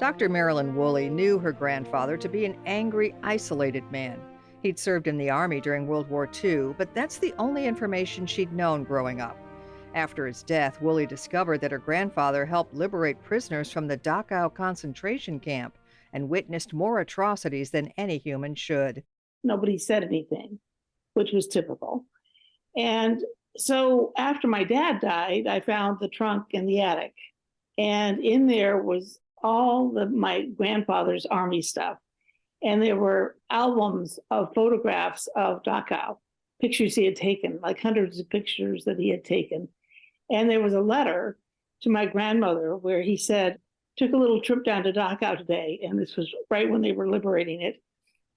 Dr. Marilyn Wooley knew her grandfather to be an angry, isolated man. He'd served in the Army during World War II, but that's the only information she'd known growing up. After his death, Wooley discovered that her grandfather helped liberate prisoners from the Dachau concentration camp and witnessed more atrocities than any human should. Nobody said anything, which was typical. And so after my dad died, I found the trunk in the attic. And in there was all of my grandfather's Army stuff. And there were albums of photographs of Dachau, pictures he had taken, like hundreds of pictures that he had taken. And there was a letter to my grandmother where he said, took a little trip down to Dachau today. And this was right when they were liberating it.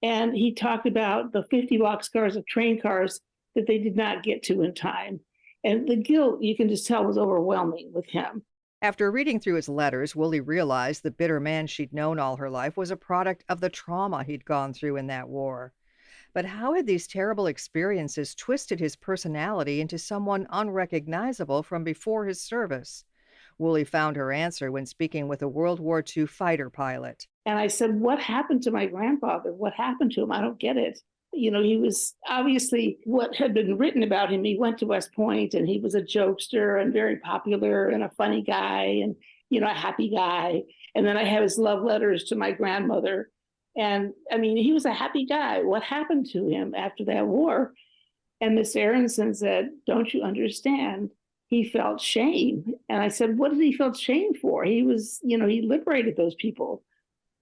And he talked about the 50 boxcars of train cars that they did not get to in time. And the guilt, you can just tell, was overwhelming with him. After reading through his letters, Wooley realized the bitter man she'd known all her life was a product of the trauma he'd gone through in that war. But how had these terrible experiences twisted his personality into someone unrecognizable from before his service? Wooley found her answer when speaking with a World War II fighter pilot. And I said, what happened to my grandfather? What happened to him? I don't get it. You know, he was obviously what had been written about him. He went to West Point and he was a jokester and very popular and a funny guy and, you know, a happy guy. And then I have his love letters to my grandmother. And I mean, he was a happy guy. What happened to him after that war? And Miss Aronson said, don't you understand? He felt shame. And I said, what did he feel shame for? He was, you know, he liberated those people.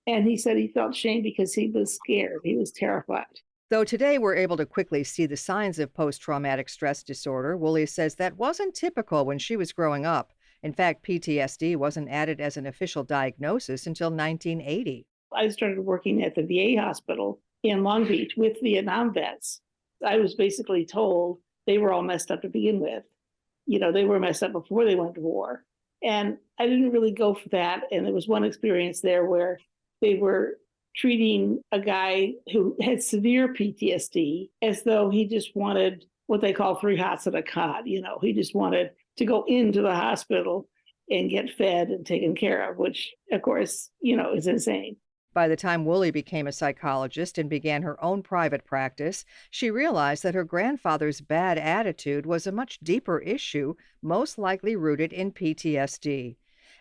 And he said he felt shame because he was scared. He was terrified. Though today we're able to quickly see the signs of post-traumatic stress disorder, Wooley says that wasn't typical when she was growing up. In fact, PTSD wasn't added as an official diagnosis until 1980. I started working at the VA hospital in Long Beach with Vietnam vets. I was basically told they were all messed up to begin with. You know, they were messed up before they went to war. And I didn't really go for that. And there was one experience there where they were treating a guy who had severe PTSD as though he just wanted what they call 3 hots and a cot. You know, he just wanted to go into the hospital and get fed and taken care of, which, of course, you know, is insane. By the time Wooley became a psychologist and began her own private practice, she realized that her grandfather's bad attitude was a much deeper issue, most likely rooted in PTSD.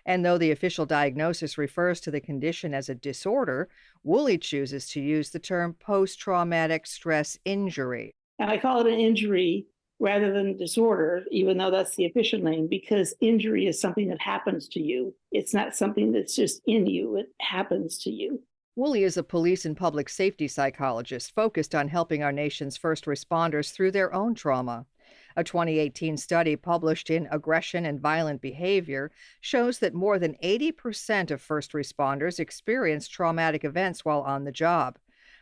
And though the official diagnosis refers to the condition as a disorder, Wooley chooses to use the term post-traumatic stress injury. And I call it an injury rather than disorder, even though that's the official name, because injury is something that happens to you. It's not something that's just in you. It happens to you. Wooley is a police and public safety psychologist focused on helping our nation's first responders through their own trauma. A 2018 study published in Aggression and Violent Behavior shows that more than 80% of first responders experience traumatic events while on the job.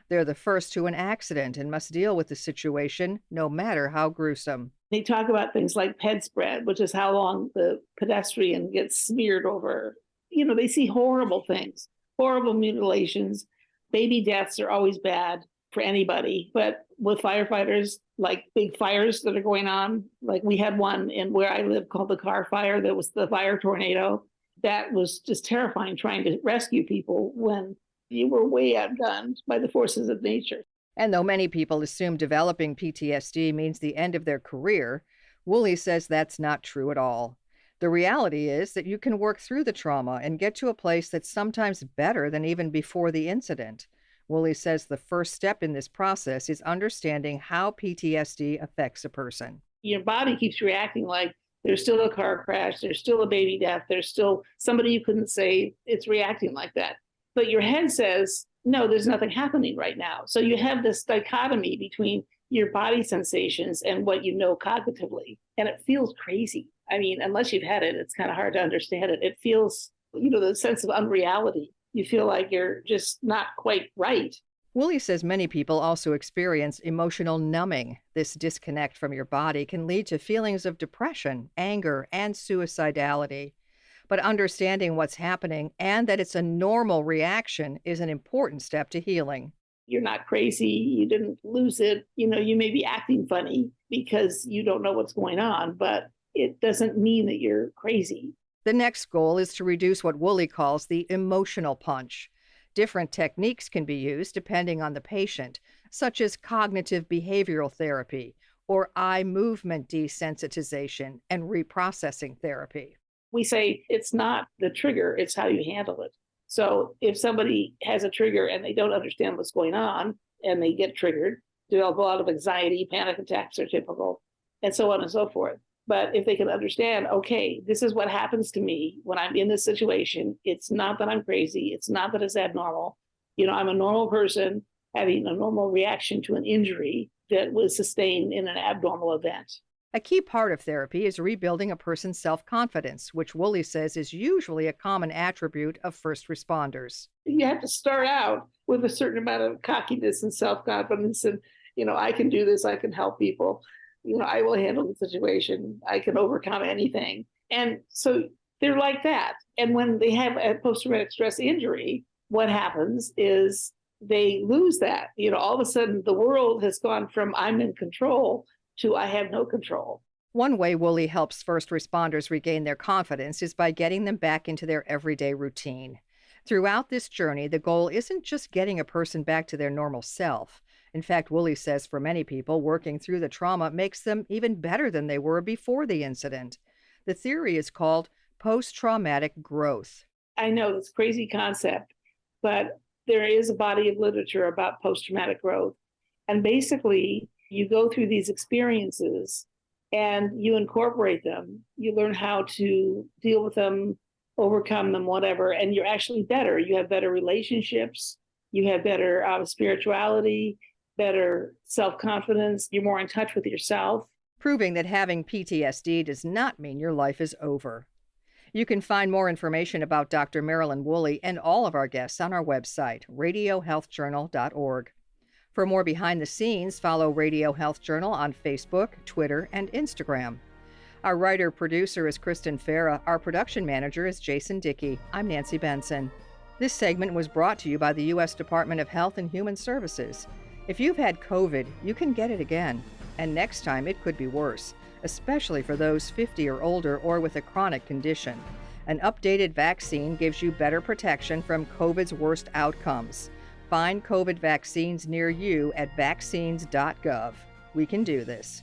They're the first to an accident and must deal with the situation, no matter how gruesome. They talk about things like ped spread, which is how long the pedestrian gets smeared over. You know, they see horrible things, horrible mutilations. Baby deaths are always bad for anybody. But with firefighters, like big fires that are going on, like we had one in where I live called the Car Fire, that was the fire tornado. That was just terrifying, trying to rescue people when you were way outgunned by the forces of nature. And though many people assume developing PTSD means the end of their career, Wooley says that's not true at all. The reality is that you can work through the trauma and get to a place that's sometimes better than even before the incident. Wooley says the first step in this process is understanding how PTSD affects a person. Your body keeps reacting like there's still a car crash, there's still a baby death, there's still somebody you couldn't save. It's reacting like that. But your head says, no, there's nothing happening right now. So you have this dichotomy between your body sensations and what you know cognitively. And it feels crazy. I mean, unless you've had it, it's kind of hard to understand it. It feels, you know, the sense of unreality. You feel like you're just not quite right. Wooley says many people also experience emotional numbing. This disconnect from your body can lead to feelings of depression, anger, and suicidality. But understanding what's happening and that it's a normal reaction is an important step to healing. You're not crazy. You didn't lose it. You know, you may be acting funny because you don't know what's going on, but it doesn't mean that you're crazy. The next goal is to reduce what Wooley calls the emotional punch. Different techniques can be used depending on the patient, such as cognitive behavioral therapy or eye movement desensitization and reprocessing therapy. We say it's not the trigger, it's how you handle it. So if somebody has a trigger and they don't understand what's going on and they get triggered, develop a lot of anxiety, panic attacks are typical, and so on and so forth. But if they can understand, okay, this is what happens to me when I'm in this situation. It's not that I'm crazy. It's not that it's abnormal. I'm a normal person having a normal reaction to an injury that was sustained in an abnormal event. A key part of therapy is rebuilding a person's self-confidence, which Wooley says is usually a common attribute of first responders. You have to start out with a certain amount of cockiness and self-confidence and, I can do this, I can help people. I will handle the situation. I can overcome anything. And so they're like that. And when they have a post-traumatic stress injury, what happens is they lose that. All of a sudden the world has gone from I'm in control to I have no control. One way Wooley helps first responders regain their confidence is by getting them back into their everyday routine. Throughout this journey, the goal isn't just getting a person back to their normal self. In fact, Wooley says for many people, working through the trauma makes them even better than they were before the incident. The theory is called post-traumatic growth. I know it's a crazy concept, but there is a body of literature about post-traumatic growth. And basically, you go through these experiences and you incorporate them. You learn how to deal with them, overcome them, whatever, and you're actually better. You have better relationships. You have better spirituality, better self-confidence. You're more in touch with yourself. Proving that having PTSD does not mean your life is over. You can find more information about Dr. Marilyn Wooley and all of our guests on our website, radiohealthjournal.org. For more behind the scenes, follow Radio Health Journal on Facebook, Twitter, and Instagram. Our writer-producer is Kristen Farah. Our production manager is Jason Dickey. I'm Nancy Benson. This segment was brought to you by the U.S. Department of Health and Human Services. If you've had COVID, you can get it again. And next time it could be worse, especially for those 50 or older or with a chronic condition. An updated vaccine gives you better protection from COVID's worst outcomes. Find COVID vaccines near you at vaccines.gov. We can do this.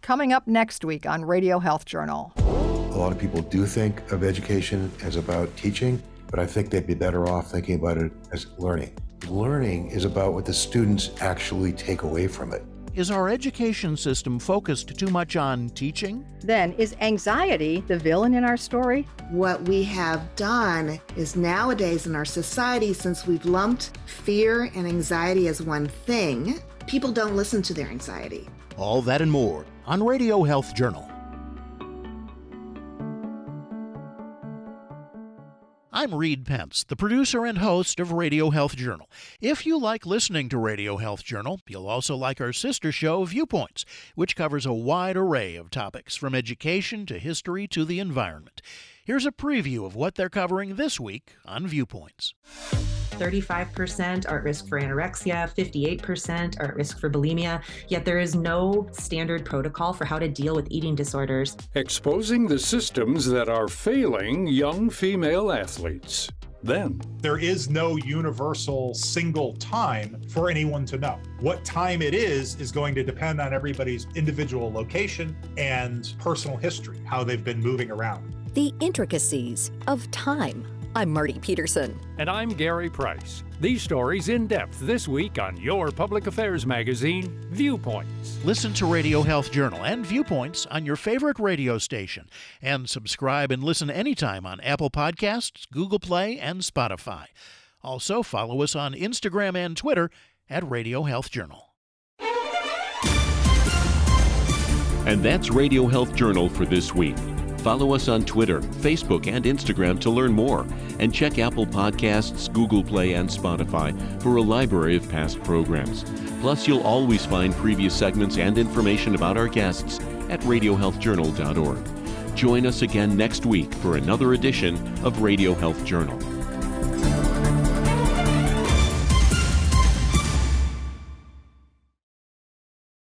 Coming up next week on Radio Health Journal. A lot of people do think of education as about teaching, but I think they'd be better off thinking about it as learning. Learning is about what the students actually take away from it. Is our education system focused too much on teaching? Then, is anxiety the villain in our story? What we have done is nowadays in our society, since we've lumped fear and anxiety as one thing, people don't listen to their anxiety. All that and more on Radio Health Journal. I'm Reed Pence, the producer and host of Radio Health Journal. If you like listening to Radio Health Journal, you'll also like our sister show, Viewpoints, which covers a wide array of topics from education to history to the environment. Here's a preview of what they're covering this week on Viewpoints. 35% are at risk for anorexia, 58% are at risk for bulimia, yet there is no standard protocol for how to deal with eating disorders. Exposing the systems that are failing young female athletes. Then, there is no universal single time for anyone to know. What time it is going to depend on everybody's individual location and personal history, how they've been moving around. The intricacies of time. I'm Marty Peterson. And I'm Gary Price. These stories in depth this week on your public affairs magazine, Viewpoints. Listen to Radio Health Journal and Viewpoints on your favorite radio station. And subscribe and listen anytime on Apple Podcasts, Google Play, and Spotify. Also, follow us on Instagram and Twitter at Radio Health Journal. And that's Radio Health Journal for this week. Follow us on Twitter, Facebook, and Instagram to learn more. And check Apple Podcasts, Google Play, and Spotify for a library of past programs. Plus, you'll always find previous segments and information about our guests at radiohealthjournal.org. Join us again next week for another edition of Radio Health Journal.